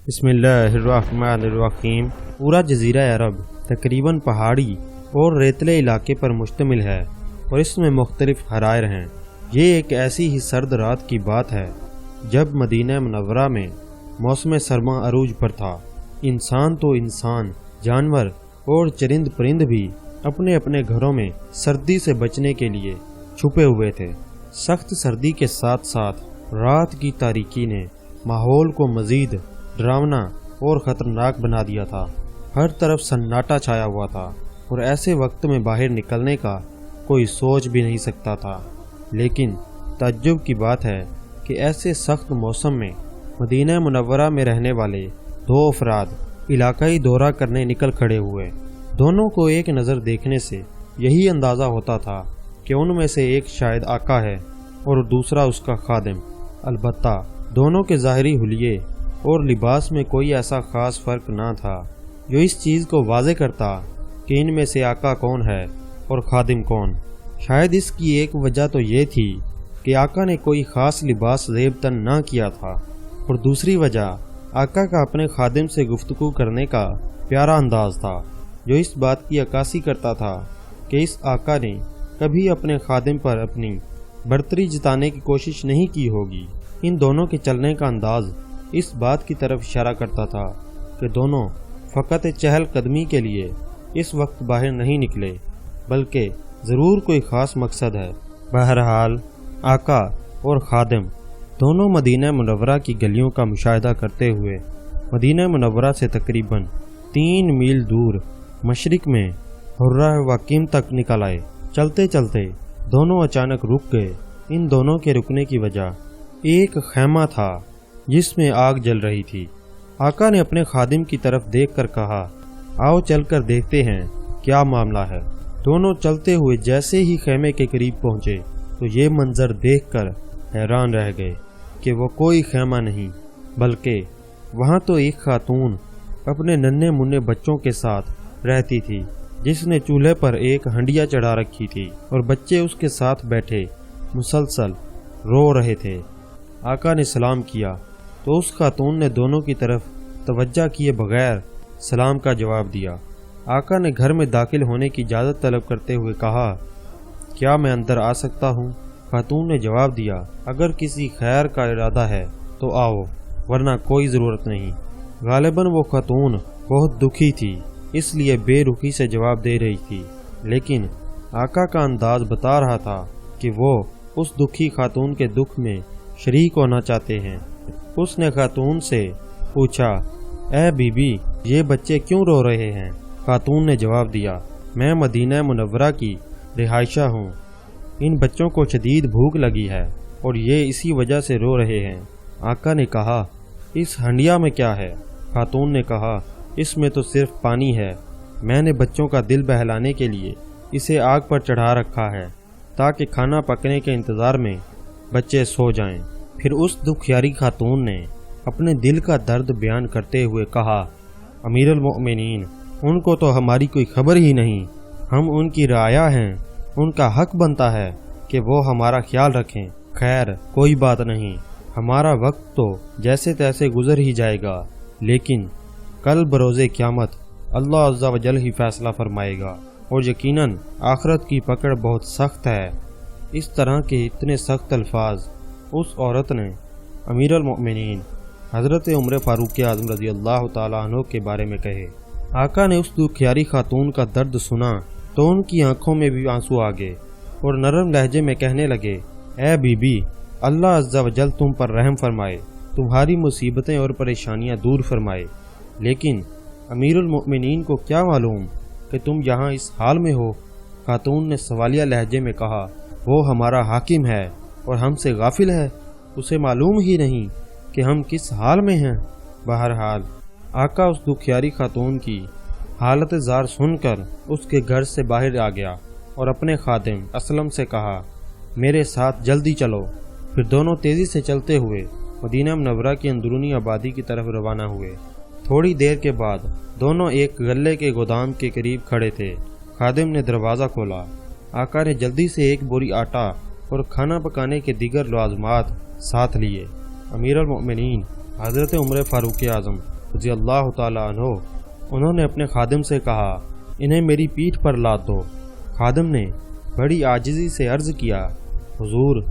بسم اللہ الرحمن الرحیم۔ پورا جزیرہ عرب تقریباً پہاڑی اور ریتلے علاقے پر مشتمل ہے اور اس میں مختلف حرائر ہیں۔ یہ ایک ایسی ہی سرد رات کی بات ہے جب مدینہ منورہ میں موسم سرما عروج پر تھا۔ انسان تو انسان، جانور اور چرند پرند بھی اپنے اپنے گھروں میں سردی سے بچنے کے لیے چھپے ہوئے تھے۔ سخت سردی کے ساتھ ساتھ رات کی تاریکی نے ماحول کو مزید ڈراونا اور خطرناک بنا دیا تھا۔ ہر طرف سناٹا چھایا ہوا تھا اور ایسے وقت میں باہر نکلنے کا کوئی سوچ بھی نہیں سکتا تھا۔ لیکن تعجب کی بات ہے کہ ایسے سخت موسم میں مدینہ منورہ میں رہنے والے دو افراد علاقائی دورہ کرنے نکل کھڑے ہوئے۔ دونوں کو ایک نظر دیکھنے سے یہی اندازہ ہوتا تھا کہ ان میں سے ایک شاید آقا ہے اور دوسرا اس کا خادم۔ البتہ دونوں کے ظاہری حلیے اور لباس میں کوئی ایسا خاص فرق نہ تھا جو اس چیز کو واضح کرتا کہ ان میں سے آقا کون ہے اور خادم کون۔ شاید اس کی ایک وجہ تو یہ تھی کہ آقا نے کوئی خاص لباس زیب تن نہ کیا تھا، اور دوسری وجہ آقا کا اپنے خادم سے گفتگو کرنے کا پیارا انداز تھا جو اس بات کی عکاسی کرتا تھا کہ اس آقا نے کبھی اپنے خادم پر اپنی برتری جتانے کی کوشش نہیں کی ہوگی۔ ان دونوں کے چلنے کا انداز اس بات کی طرف اشارہ کرتا تھا کہ دونوں فقط چہل قدمی کے لیے اس وقت باہر نہیں نکلے، بلکہ ضرور کوئی خاص مقصد ہے۔ بہرحال آقا اور خادم دونوں مدینہ منورہ کی گلیوں کا مشاہدہ کرتے ہوئے مدینہ منورہ سے تقریباً 3 میل دور مشرق میں حرہ وقیم تک نکل آئے۔ چلتے چلتے دونوں اچانک رک گئے۔ ان دونوں کے رکنے کی وجہ ایک خیمہ تھا جس میں آگ جل رہی تھی۔ آقا نے اپنے خادم کی طرف دیکھ کر کہا، آؤ چل کر دیکھتے ہیں کیا معاملہ ہے۔ دونوں چلتے ہوئے جیسے ہی خیمے کے قریب پہنچے تو یہ منظر دیکھ کر حیران رہ گئے کہ وہ کوئی خیمہ نہیں، بلکہ وہاں تو ایک خاتون اپنے ننھے منھے بچوں کے ساتھ رہتی تھی، جس نے چولہے پر ایک ہنڈیا چڑھا رکھی تھی اور بچے اس کے ساتھ بیٹھے مسلسل رو رہے تھے۔ آقا نے سلام کیا تو اس خاتون نے دونوں کی طرف توجہ کیے بغیر سلام کا جواب دیا۔ آقا نے گھر میں داخل ہونے کی اجازت طلب کرتے ہوئے کہا، کیا میں اندر آ سکتا ہوں؟ خاتون نے جواب دیا، اگر کسی خیر کا ارادہ ہے تو آؤ، ورنہ کوئی ضرورت نہیں۔ غالباً وہ خاتون بہت دکھی تھی، اس لیے بے رخی سے جواب دے رہی تھی، لیکن آقا کا انداز بتا رہا تھا کہ وہ اس دکھی خاتون کے دکھ میں شریک ہونا چاہتے ہیں۔ اس نے خاتون سے پوچھا، اے بی بی، یہ بچے کیوں رو رہے ہیں؟ خاتون نے جواب دیا، میں مدینہ منورہ کی رہائشہ ہوں، ان بچوں کو شدید بھوک لگی ہے اور یہ اسی وجہ سے رو رہے ہیں۔ آقا نے کہا، اس ہنڈیا میں کیا ہے؟ خاتون نے کہا، اس میں تو صرف پانی ہے، میں نے بچوں کا دل بہلانے کے لیے اسے آگ پر چڑھا رکھا ہے تاکہ کھانا پکنے کے انتظار میں بچے سو جائیں۔ پھر اس دکھیاری خاتون نے اپنے دل کا درد بیان کرتے ہوئے کہا، امیر المؤمنین، ان کو تو ہماری کوئی خبر ہی نہیں، ہم ان کی رعایا ہیں، ان کا حق بنتا ہے کہ وہ ہمارا خیال رکھیں۔ خیر کوئی بات نہیں، ہمارا وقت تو جیسے تیسے گزر ہی جائے گا، لیکن کل بروز قیامت اللہ عز و جل ہی فیصلہ فرمائے گا، اور یقیناً آخرت کی پکڑ بہت سخت ہے۔ اس طرح کے اتنے سخت الفاظ اس عورت نے امیر المؤمنین حضرت عمر فاروق اعظم رضی اللہ تعالیٰ عنہ کے بارے میں کہے۔ آقا نے اس دکھیاری خاتون کا درد سنا تو ان کی آنکھوں میں بھی آنسو آ گئے اور نرم لہجے میں کہنے لگے، اے بی بی، اللہ عز و جل تم پر رحم فرمائے، تمہاری مصیبتیں اور پریشانیاں دور فرمائے، لیکن امیر المؤمنین کو کیا معلوم کہ تم یہاں اس حال میں ہو؟ خاتون نے سوالیہ لہجے میں کہا، وہ ہمارا حاکم ہے اور ہم سے غافل ہے، اسے معلوم ہی نہیں کہ ہم کس حال میں ہیں۔ بہرحال آقا اس دکھیاری خاتون کی حالت زار سن کر اس کے گھر سے باہر آ گیا اور اپنے خادم اسلم سے کہا، میرے ساتھ جلدی چلو۔ پھر دونوں تیزی سے چلتے ہوئے مدینہ منورہ کی اندرونی آبادی کی طرف روانہ ہوئے۔ تھوڑی دیر کے بعد دونوں ایک غلے کے گودام کے قریب کھڑے تھے۔ خادم نے دروازہ کھولا۔ آقا نے جلدی سے ایک بوری آٹا اور کھانا پکانے کے دیگر لوازمات ساتھ لیے۔ امیر المؤمنین حضرت عمر فاروق اعظم رضی اللہ تعالیٰ عنہ، انہوں نے اپنے خادم سے کہا انہیں میری پیٹھ پر لاد دو۔ خادم نے بڑی عاجزی سے عرض کیا حضور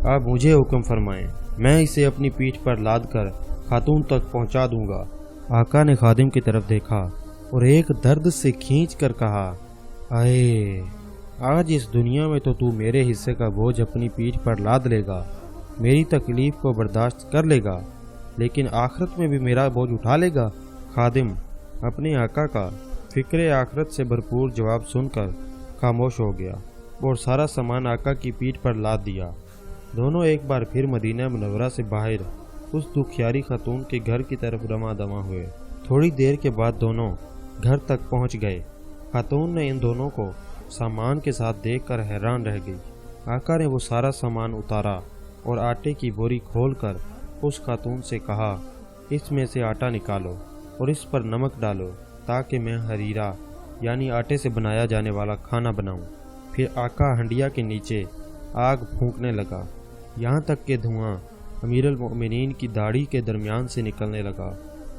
آپ مجھے حکم فرمائیں، میں اسے اپنی پیٹھ پر لاد کر خاتون تک پہنچا دوں گا۔ آقا نے خادم کی طرف دیکھا اور ایک درد سے کھینچ کر کہا آئے آج اس دنیا میں تو میرے حصے کا بوجھ اپنی پیٹھ پر لاد لے گا، میری تکلیف کو برداشت کر لے گا، لیکن آخرت میں بھی میرا بوجھ اٹھا لے گا۔ خادم اپنے آقا کا فکر آخرت سے بھرپور جواب سن کر خاموش ہو گیا اور سارا سامان آقا کی پیٹھ پر لاد دیا۔ دونوں ایک بار پھر مدینہ منورہ سے باہر اس دکھیاری خاتون کے گھر کی طرف رواں دواں ہوئے۔ تھوڑی دیر کے بعد دونوں گھر تک پہنچ گئے۔ خاتون نے ان دونوں کو سامان کے ساتھ دیکھ کر حیران رہ گئی۔ آقا نے وہ سارا سامان اتارا اور آٹے کی بوری کھول کر اس خاتون سے کہا اس میں سے آٹا نکالو اور اس پر نمک ڈالو تاکہ میں حریرہ یعنی آٹے سے بنایا جانے والا کھانا بناؤں۔ پھر آقا ہنڈیا کے نیچے آگ پھونکنے لگا، یہاں تک کہ دھواں امیر المؤمنین کی داڑھی کے درمیان سے نکلنے لگا۔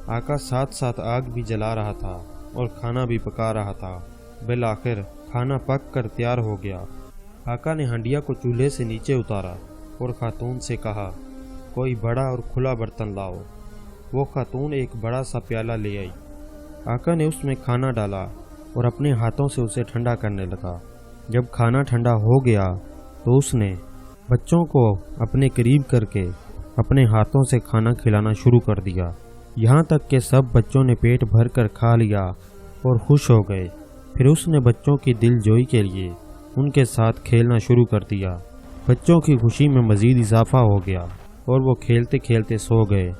آقا ساتھ ساتھ آگ بھی جلا رہا تھا اور کھانا بھی پکا رہا تھا۔ بالآخر کھانا پک کر تیار ہو گیا۔ آقا نے ہنڈیا کو چولہے سے نیچے اتارا اور خاتون سے کہا کوئی بڑا اور کھلا برتن لاؤ۔ وہ خاتون ایک بڑا سا پیالہ لے آئی۔ آقا نے اس میں کھانا ڈالا اور اپنے ہاتھوں سے اسے ٹھنڈا کرنے لگا۔ جب کھانا ٹھنڈا ہو گیا تو اس نے بچوں کو اپنے قریب کر کے اپنے ہاتھوں سے کھانا کھلانا شروع کر دیا، یہاں تک کہ سب بچوں نے پیٹ بھر کر کھا لیا اور خوش ہو گئے۔ پھر اس نے بچوں کی دل جوئی کے لیے ان کے ساتھ کھیلنا شروع کر دیا۔ بچوں کی خوشی میں مزید اضافہ ہو گیا اور وہ کھیلتے کھیلتے سو گئے۔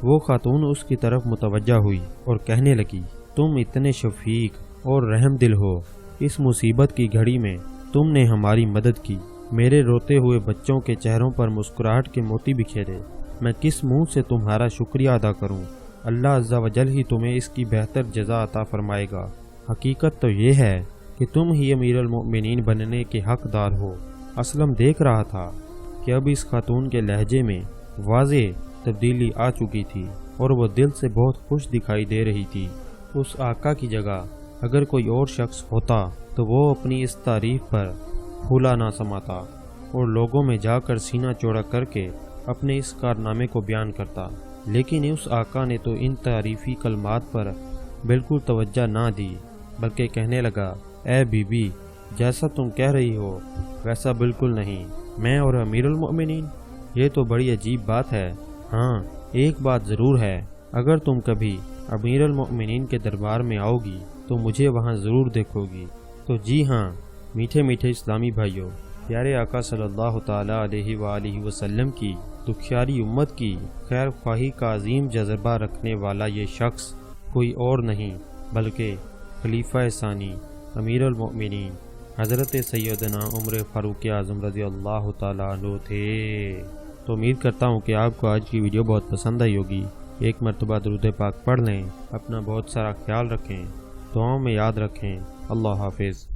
وہ خاتون اس کی طرف متوجہ ہوئی اور کہنے لگی تم اتنے شفیق اور رحم دل ہو، اس مصیبت کی گھڑی میں تم نے ہماری مدد کی، میرے روتے ہوئے بچوں کے چہروں پر مسکراہٹ کے موتی بکھیرے، میں کس منہ سے تمہارا شکریہ ادا کروں؟ اللہ عز و جل ہی تمہیں اس کی بہتر جزا عطا فرمائے گا۔ حقیقت تو یہ ہے کہ تم ہی امیر المؤمنین بننے کے حقدار ہو۔ اسلم دیکھ رہا تھا کہ اب اس خاتون کے لہجے میں واضح تبدیلی آ چکی تھی اور وہ دل سے بہت خوش دکھائی دے رہی تھی۔ اس آقا کی جگہ اگر کوئی اور شخص ہوتا تو وہ اپنی اس تعریف پر پھولا نہ سماتا اور لوگوں میں جا کر سینہ چوڑا کر کے اپنے اس کارنامے کو بیان کرتا، لیکن اس آقا نے تو ان تعریفی کلمات پر بالکل توجہ نہ دی، بلکہ کہنے لگا اے بی بی جیسا تم کہہ رہی ہو ویسا بالکل نہیں، میں اور امیر المؤمنین، یہ تو بڑی عجیب بات ہے۔ ہاں ایک بات ضرور ہے، اگر تم کبھی امیر المؤمنین کے دربار میں آؤ گی تو مجھے وہاں ضرور دیکھو گی۔ تو جی ہاں میٹھے میٹھے اسلامی بھائیوں، پیارے آقا صلی اللہ تعالیٰ علیہ وآلہ وسلم کی دکھیاری امت کی خیر خواہی کا عظیم جذبہ رکھنے والا یہ شخص کوئی اور نہیں بلکہ خلیفہ ثانی امیر المؤمنین حضرت سیدنا عمر فاروق اعظم رضی اللہ تعالیٰ عنہ تھے۔ تو امید کرتا ہوں کہ آپ کو آج کی ویڈیو بہت پسند آئی ہوگی۔ ایک مرتبہ درود پاک پڑھ لیں، اپنا بہت سارا خیال رکھیں، دعاؤں میں یاد رکھیں۔ اللہ حافظ۔